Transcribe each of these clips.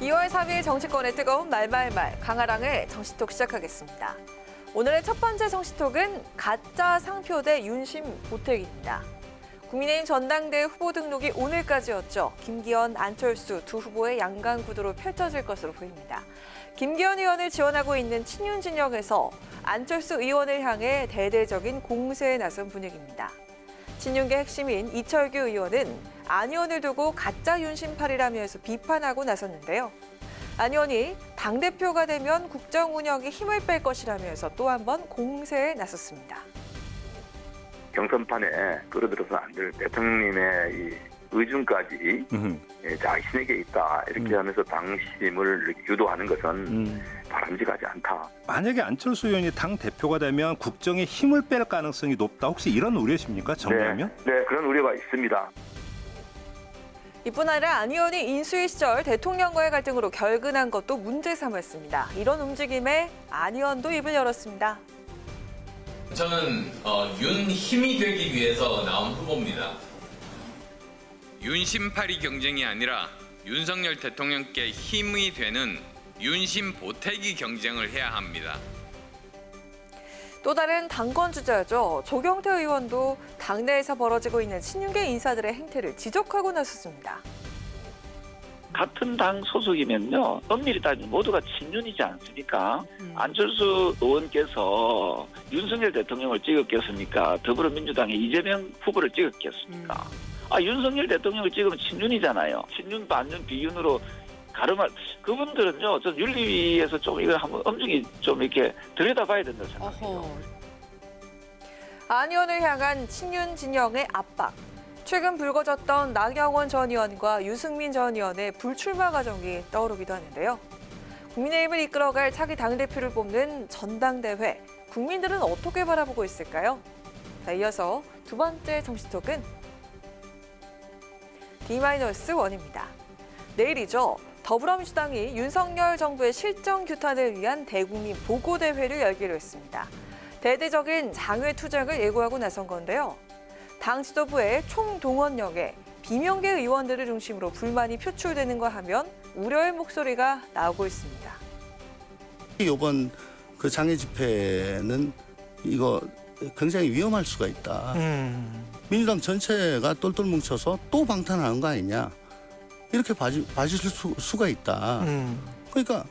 2월 3일 정치권의 뜨거운 말말말 강아랑의 정치톡 시작하겠습니다. 오늘의 첫 번째 정치톡은 가짜 상표대 윤심 보태기입니다. 국민의힘 전당대회 후보 등록이 오늘까지였죠. 김기현, 안철수 두 후보의 양강 구도로 펼쳐질 것으로 보입니다. 김기현 의원을 지원하고 있는 친윤 진영에서 안철수 의원을 향해 대대적인 공세에 나선 분위기입니다. 친윤계 핵심인 이철규 의원은 안 의원을 두고 가짜 윤심팔이라면서 비판하고 나섰는데요. 안 의원이 당대표가 되면 국정 운영에 힘을 뺄 것이라면서 또 한 번 공세에 나섰습니다. 경선판에 끌어들여서 안 될 대통령님의 이 의중까지 자신에게 있다 이렇게 하면서 당심을 유도하는 것은 바람직하지 않다. 만약에 안철수 의원이 당 대표가 되면 국정에 힘을 뺄 가능성이 높다. 혹시 이런 우려십니까? 정리하면? 네, 그런 우려가 있습니다. 이뿐 아니라 안 의원이 인수위 시절 대통령과의 갈등으로 결근한 것도 문제 삼았습니다. 이런 움직임에 안 의원도 입을 열었습니다. 저는 윤 힘이 되기 위해서 나온 후보입니다. 윤심팔이 경쟁이 아니라 윤석열 대통령께 힘이 되는 윤심 보태기 경쟁을 해야 합니다. 또 다른 당권 주자죠. 조경태 의원도 당내에서 벌어지고 있는 친윤계 인사들의 행태를 지적하고 나섰습니다. 같은 당 소속이면요, 엄밀히 따지면 모두가 친윤이지 않습니까? 안철수 의원께서 윤석열 대통령을 찍었겠습니까? 더불어민주당의 이재명 후보를 찍었겠습니까? 윤석열 대통령을 찍으면 친윤이잖아요. 친윤, 반윤, 비윤으로 가름할, 그분들은요, 전 윤리위에서 좀 이걸 한번 엄중히 좀 이렇게 들여다봐야 된다고 생각해요. 안 의원을 향한 친윤 진영의 압박. 최근 불거졌던 나경원 전 의원과 유승민 전 의원의 불출마 과정이 떠오르기도 하는데요. 국민의힘을 이끌어갈 차기 당대표를 뽑는 전당대회, 국민들은 어떻게 바라보고 있을까요? 자, 이어서 두 번째 정치톡은 D-1입니다. 내일이죠. 더불어민주당이 윤석열 정부의 실정 규탄을 위한 대국민 보고대회를 열기로 했습니다. 대대적인 장외 투쟁을 예고하고 나선 건데요. 당 지도부의 총동원령에 비명계 의원들을 중심으로 불만이 표출되는가 하면 우려의 목소리가 나오고 있습니다. 이번 그 장애 집회는 이거 굉장히 위험할 수가 있다. 민주당 전체가 똘똘 뭉쳐서 또 방탄하는 거 아니냐. 이렇게 봐줄 수가 있다. 그러니까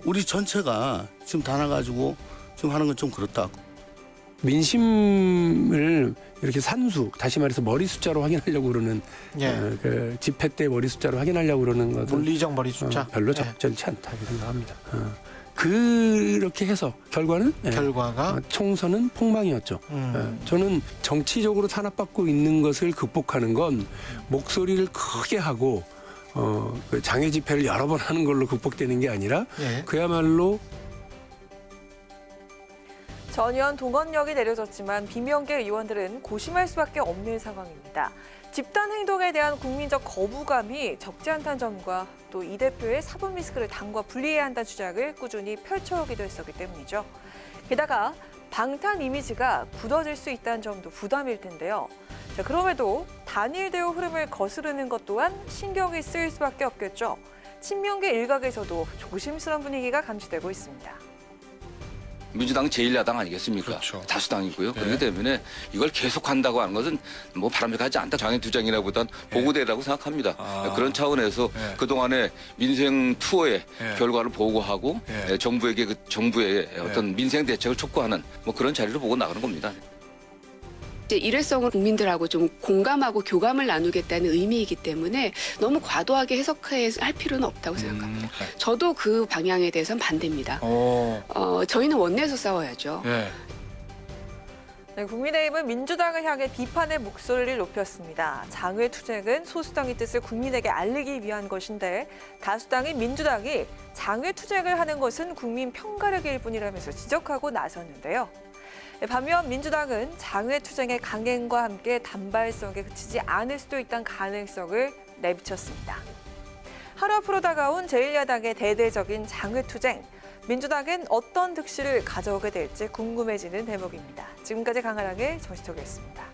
우리 전체가 지금 다 나가지고 지금 하는 건 좀 그렇다. 민심을 이렇게 산수, 다시 말해서 머리 숫자로 확인하려고 그러는 그 집회 때 머리 숫자로 확인하려고 그러는 것은 물리적 머리 숫자 별로 적절치 않다 이렇게 생각합니다. 그렇게 해서 결과는 결과가 총선은 폭망이었죠. 저는 정치적으로 탄압받고 있는 것을 극복하는 건 목소리를 크게 하고 그 장애 집회를 여러 번 하는 걸로 극복되는 게 아니라 그야말로 전 의원 동원령이 내려졌지만 비명계 의원들은 고심할 수밖에 없는 상황입니다. 집단 행동에 대한 국민적 거부감이 적지 않다는 점과 또 이 대표의 사법 리스크를 당과 분리해야 한다는 주장을 꾸준히 펼쳐오기도 했었기 때문이죠. 게다가 방탄 이미지가 굳어질 수 있다는 점도 부담일 텐데요. 자, 그럼에도 단일 대우 흐름을 거스르는 것 또한 신경이 쓰일 수밖에 없겠죠. 친명계 일각에서도 조심스러운 분위기가 감지되고 있습니다. 민주당 제1야당 아니겠습니까? 그렇죠. 다수당이고요. 그렇기 때문에 이걸 계속한다고 하는 것은 뭐 바람직하지 않다. 장애투쟁이라보단 보고대라고 생각합니다. 그런 차원에서 그동안의 민생 투어의 결과를 보고하고 정부에게 정부의 어떤 민생 대책을 촉구하는 뭐 그런 자리를 보고 나가는 겁니다. 일회성을 국민들하고 좀 공감하고 교감을 나누겠다는 의미이기 때문에 너무 과도하게 해석할 필요는 없다고 생각합니다. 저도 그 방향에 대해서는 반대입니다. 저희는 원내에서 싸워야죠. 네, 국민의힘은 민주당을 향해 비판의 목소리를 높였습니다. 장외 투쟁은 소수당의 뜻을 국민에게 알리기 위한 것인데 다수당인 민주당이 장외 투쟁을 하는 것은 국민 편가르기일 뿐이라면서 지적하고 나섰는데요. 반면 민주당은 장외 투쟁의 강행과 함께 단발성에 그치지 않을 수도 있다는 가능성을 내비쳤습니다. 하루 앞으로 다가온 제1야당의 대대적인 장외 투쟁. 민주당은 어떤 득실을 가져오게 될지 궁금해지는 대목입니다. 지금까지 강아랑의 정치톡이었습니다.